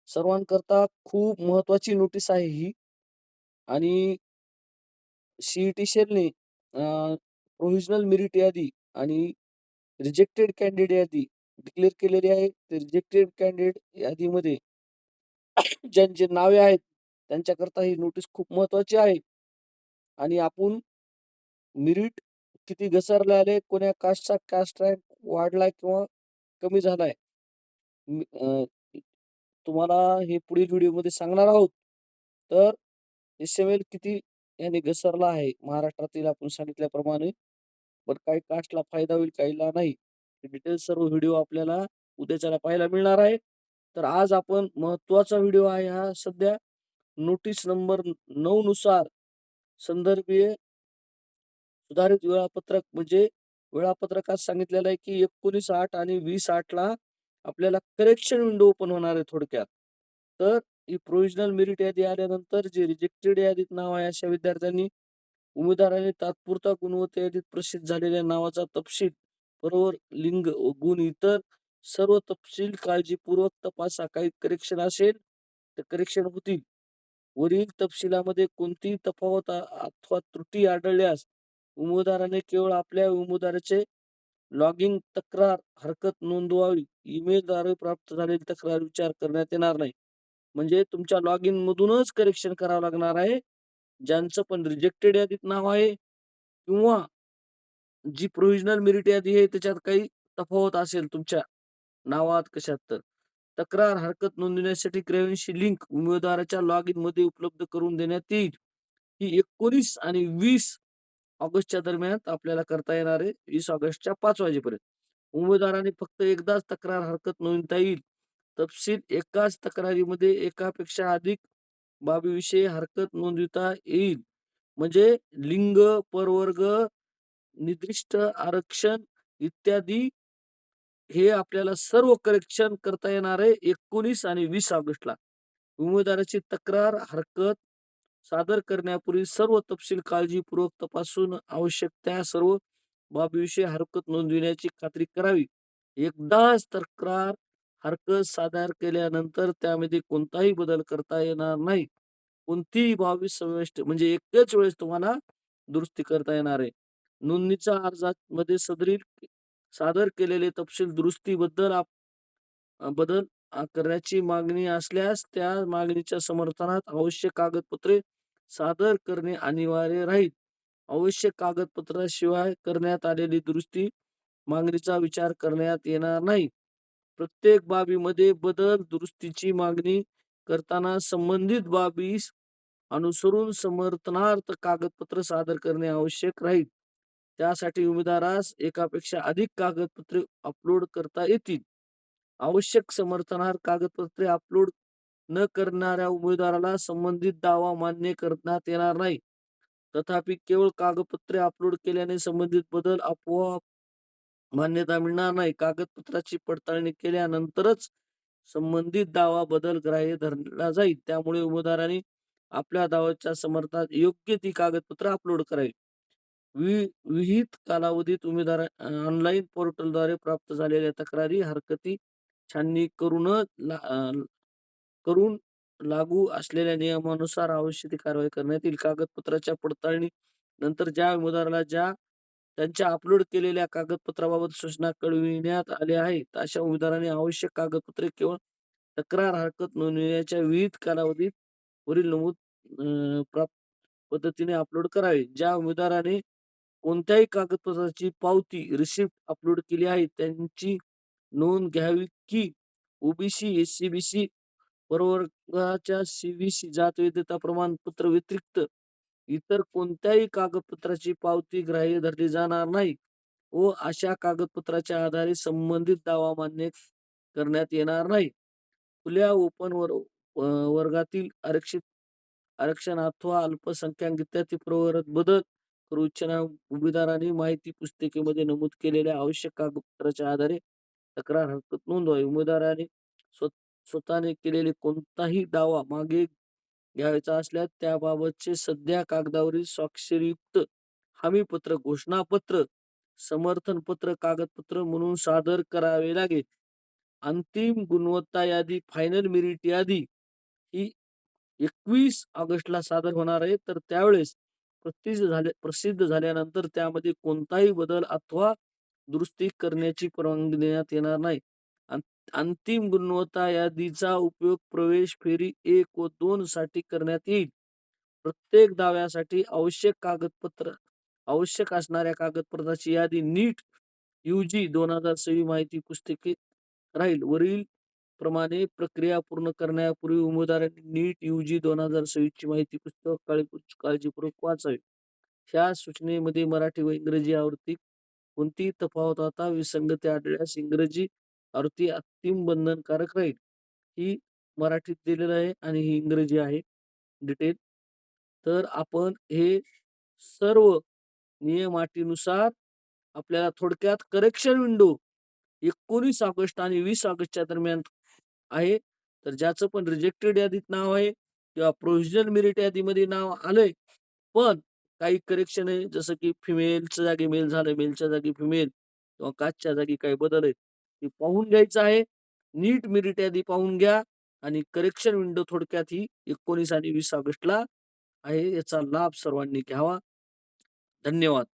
सर्वांकरता खूप महत्त्वाची नोटीस आहे ही आणि सी-ई-टी सेलने प्रोव्हिजनल मेरिट यादी आणि रिजेक्टेड कॅन्डिडेट यादी डिक्लेअर केलेली आहे. ते रिजेक्टेड कॅन्डिडेट यादीमध्ये ज्यांची नावे आहेत, त्यांच्याकरता ही नोटीस खूप महत्त्वाची आहे आणि आपण मेरिट किती घसरले आले, कोण्या कास्टचा कास्ट रँक वाढलाय किंवा कमी झालाय. मी तुम्हाला हे पुढील व्हिडिओमध्ये सांगणार आहोत. तर एस-एम-एल किती याने घसरला आहे महाराष्ट्रातील आपण सांगितल्याप्रमाणे. पण काही कास्टला फायदा होईल, काहीला नाही. हे डिटेल्स सर्व व्हिडिओ आपल्याला उद्याच्याला पाहायला मिळणार आहे. तर आज आपण महत्त्वाचा व्हिडिओ आहे हा सध्या नोटीस नंबर 9 नुसार संदर्भीय सुधारित वेळापत्रक म्हणजे वेळापत्रकात सांगितलेलं आहे की 19/8 आणि 20/8 ला आपल्याला करेक्शन विंडो ओपन होणार आहे थोडक्यात. तर ही प्रोव्हिजनल मेरिट यादी आल्यानंतर जे रिजेक्टेड यादीत नाव आहे अशा विद्यार्थ्यांनी उमेदवारांनी तात्पुरता गुणवत्ता यादीत प्रसिद्ध झालेल्या नावाचा तपशील बरोबर लिंग व गुण इतर सर्व तपशील काळजीपूर्वक तपासा. काही करेक्शन असेल तर करेक्शन होतील. वरील तपशिलामध्ये कोणतीही तफावत अथवा त्रुटी आढळल्यास उमेदवाराने केवळ आपल्या उमेदवाराचे लॉगिन तक्रार हरकत नोंदवावी. ईमेलद्वारे प्राप्त झालेली तक्रार विचार करण्यात येणार नाही. म्हणजे तुमच्या लॉगिन मधूनच करेक्शन करावं लागणार आहे. ज्यांचं पण रिजेक्टेड यादीत नाव आहे किंवा जी प्रोव्हिजनल मेरिट यादी आहे त्याच्यात काही तफावत असेल तुमच्या नावात कशात तर. तक्रार हरकत नोंदवण्यासाठी ग्रॅव्हन्सी लिंक उमेदवाराच्या लॉगिन मध्ये उपलब्ध करून देण्यात येईल. ही 19 आणि 20 ऑगस्टच्या दरम्यान आपल्याला करता येणार आहे. 20 ऑगस्टच्या 5 वाजेपर्यंत. उमेदवाराने फक्त एकदाच तक्रार हरकत नोंदवता येईल. तपशील एकाच तक्रारीमध्ये एकापेक्षा अधिक बाबीविषयी हरकत नोंदविता येईल. म्हणजे लिंग, प्रवर्ग, निर्दिष्ट आरक्षण इत्यादी हे आपल्याला सर्व करेक्शन करता येणार आहे 19 आणि 20 ऑगस्टला. उमेदवाराची तक्रार हरकत सादर करण्यापूर्वी सर्व तपशील काळजीपूर्वक तपासून आवश्यक त्या सर्व बाबीविषयी हरकत नोंदविण्याची खात्री करावी. एकदाच तक्रार हरकत सादर केल्यानंतर त्यामध्ये कोणताही बदल करता येणार नाही. कोणतीही बाबी समाविष्ट म्हणजे एकाच वेळेस तुम्हाला दुरुस्ती करता येणार आहे. नोंदणीच्या अर्जामध्ये सादर केलेले तपशील दुरुस्तीबद्दल बदल करण्याची मागणी असल्यास त्या मागणीच्या समर्थनात आवश्यक कागदपत्रे सादर करणे अनिवार्य राहील. आवश्यक कागदपत्राशिवाय करण्यात आलेली दुरुस्ती मागणीचा विचार करण्यात येणार नाही. प्रत्येक बाबीमध्ये बदल दुरुस्तीची मागणी करताना संबंधित बाबीस अनुसरून समर्थनार्थ कागदपत्र सादर करणे आवश्यक राहील. त्यासाठी उमेदवारास एकापेक्षा अधिक कागदपत्रे अपलोड करता येतील. आवश्यक समर्थनार्थ कागदपत्रे अपलोड न करणाऱ्या उमेदवाराला संबंधित दावा मान्य करण्यात येणार नाही. तथापि केवळ कागदपत्रे अपलोड केल्याने संबंधित बदल आपोआप मान्यता मिळणार नाही. कागदपत्राची पडताळणी केल्यानंतरच संबंधित दावा बदल ग्राह्य धरला जाईल. त्यामुळे उमेदवारांनी आपल्या दाव्याच्या समर्थनात योग्य ती कागदपत्र अपलोड करावी. विहित कालावधीत उमेदवार ऑनलाईन पोर्टलद्वारे प्राप्त झालेल्या तक्रारी हरकती छाननी करून लागू असलेल्या नियमानुसार आवश्यक ती कारवाई करण्यात येईल. कागदपत्राच्या पडताळणी नंतर ज्या उमेदवाराला त्यांच्या अपलोड केलेल्या कागदपत्राबाबत सूचना कळविण्यात आल्या आहेत अशा उमेदवारांनी आवश्यक कागदपत्रे केवळ तक्रार हरकत नोंदवण्याच्या विहित कालावधीत वरील नमूद प्राप्त पद्धतीने अपलोड करावे. ज्या उमेदवाराने कोणत्याही कागदपत्राची पावती रिसिप्ट अपलोड केली आहे त्यांची नोंद घ्यावी की ओबीसी, एससी-बीसी प्रवर्गाच्या सीबीसी जात वैधता प्रमाणपत्र व्यतिरिक्त इतर कोणत्याही कागदपत्राची पावती ग्राह्य धरली जाणार नाही व अशा कागदपत्राच्या आधारे संबंधित दावा मान्य करण्यात येणार नाही. खुल्या ओपन वर्गातील आरक्षण अथवा अल्पसंख्याक इत्यादी प्रवर्गात बदल करू इच्छिणाऱ्या उमेदवारांनी माहिती पुस्तिकेमध्ये नमूद केलेल्या आवश्यक कागदपत्राच्या आधारे तक्रार हरकत नोंदवावी. उमेदवाराने स्वतःने केलेले कोणताही दावा मागे घ्यायचा असल्यास त्याबाबतचे सध्या कागदावरील स्वाक्षरीयुक्त हमीपत्र, घोषणापत्र, समर्थनपत्र कागदपत्र म्हणून सादर करावे लागेल. अंतिम गुणवत्ता यादी, फायनल मेरिट यादी ही 21 ऑगस्टला सादर होणार आहे. तर त्यावेळेस प्रसिद्ध झाल्यानंतर त्यामध्ये कोणताही बदल अथवा दुरुस्ती करण्याची परवानगी देण्यात येणार नाही. अं अंतिम गुणवत्ता यादीचा उपयोग प्रवेश फेरी 1 व 2 साठी करण्यात येईल. प्रत्येक दाव्यासाठी आवश्यक असणाऱ्या कागदपत्राची यादी नीट UG 2026 माहिती पुस्तिकेत राहील. वरील प्रमाणे प्रक्रिया पूर्ण करण्यापूर्वी उमेदवारांनी नीट UG 2026 ची माहिती पुस्तक काळजीपूर्वक वाचावे. ह्या सूचनेमध्ये मराठी व इंग्रजी आवृत्ती कोणतीही तफावत होता विसंगती आढळल्यास इंग्रजी आवृत्ती अंतिम बंधनकारक राहील. ही मराठीत दिलेलं आहे आणि ही इंग्रजी आहे डिटेल. तर आपण हे सर्व नियम अटीनुसार आपल्याला थोडक्यात करेक्शन विंडो 19 ऑगस्ट आणि 20 ऑगस्टच्या दरम्यान आहे. तर ज्याचं पण रिजेक्टेड यादीत नाव आहे किंवा प्रोव्हिजनल मेरिट यादीमध्ये नाव आलंय, पण काही करेक्शन आहे, जसं की फिमेलच्या जागी मेल झालं, मेलच्या जागी फिमेल किंवा कास्टच्या जागी काही बदल आहे, ते पाहून घ्यायचं आहे. नीट मेरिट यादी पाहून घ्या आणि करेक्शन विंडो थोडक्यात ही 19 आणि 20 ऑगस्टला आहे. याचा लाभ सर्वांनी घ्यावा. धन्यवाद.